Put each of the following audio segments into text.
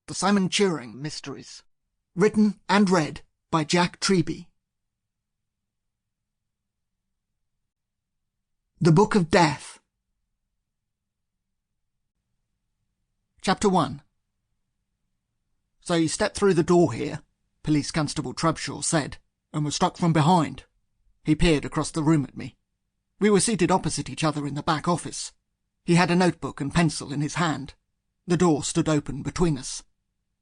The Simon Turing Mysteries. Written and read by Jack Treby. The Book of Death. Chapter 1. "So you stepped through the door here," Police Constable Trubshaw said, "and were struck from behind." He peered across the room at me. We were seated opposite each other in the back office. He had a notebook and pencil in his hand. The door stood open between us.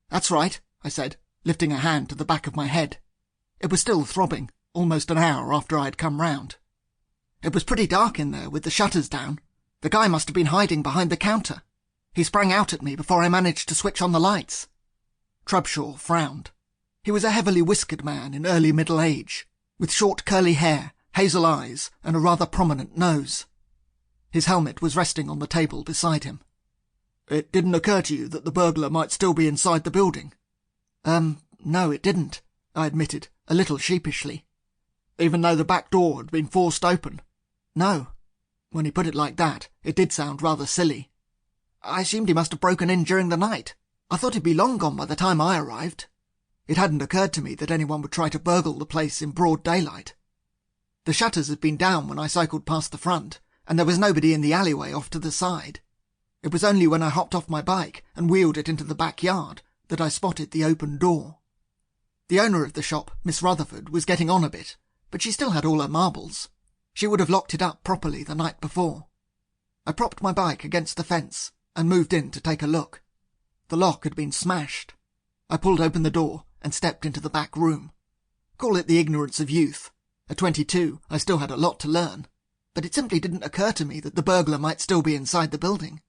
"That's right," I said, lifting a hand to the back of my head. It was still throbbing, almost an hour after I had come round. "It was pretty dark in there with the shutters down. The guy must have been hiding behind the counter. He sprang out at me before I managed to switch on the lights." Trubshaw frowned. He was a heavily whiskered man in early middle age, with short curly hair, hazel eyes, and a rather prominent nose. His helmet was resting on the table beside him. "It didn't occur to you that the burglar might still be inside the building?" No, it didn't," I admitted, a little sheepishly. "Even though the back door had been forced open?" "No." When he put it like that, it did sound rather silly. "I assumed he must have broken in during the night. I thought he'd be long gone by the time I arrived. It hadn't occurred to me that anyone would try to burgle the place in broad daylight. The shutters had been down when I cycled past the front, and there was nobody in the alleyway off to the side. It was only when I hopped off my bike and wheeled it into the backyard that I spotted the open door. The owner of the shop, Miss Rutherford, was getting on a bit, but she still had all her marbles. She would have locked it up properly the night before. I propped my bike against the fence and moved in to take a look. The lock had been smashed. I pulled open the door and stepped into the back room. Call it the ignorance of youth. At 22, I still had a lot to learn, but it simply didn't occur to me that the burglar might still be inside the building.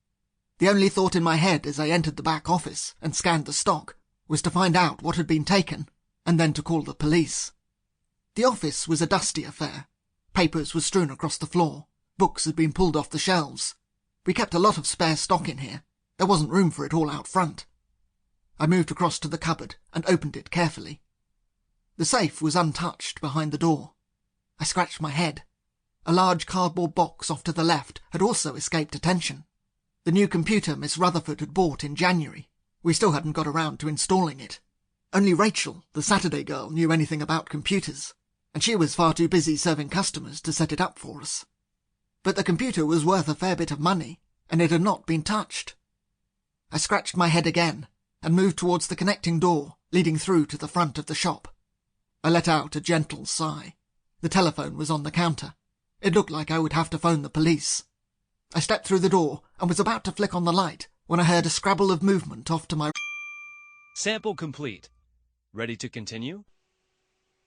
The only thought in my head as I entered the back office and scanned the stock was to find out what had been taken, and then to call the police. The office was a dusty affair. Papers were strewn across the floor. Books had been pulled off the shelves. We kept a lot of spare stock in here. There wasn't room for it all out front. I moved across to the cupboard and opened it carefully. The safe was untouched behind the door. I scratched my head. A large cardboard box off to the left had also escaped attention. The new computer Miss Rutherford had bought in January. We still hadn't got around to installing it. Only Rachel, the Saturday girl, knew anything about computers, and she was far too busy serving customers to set it up for us. But the computer was worth a fair bit of money, and it had not been touched. I scratched my head again, and moved towards the connecting door, leading through to the front of the shop. I let out a gentle sigh. The telephone was on the counter. It looked like I would have to phone the police. I stepped through the door and was about to flick on the light when I heard a scrabble of movement off to my... Sample complete. Ready to continue?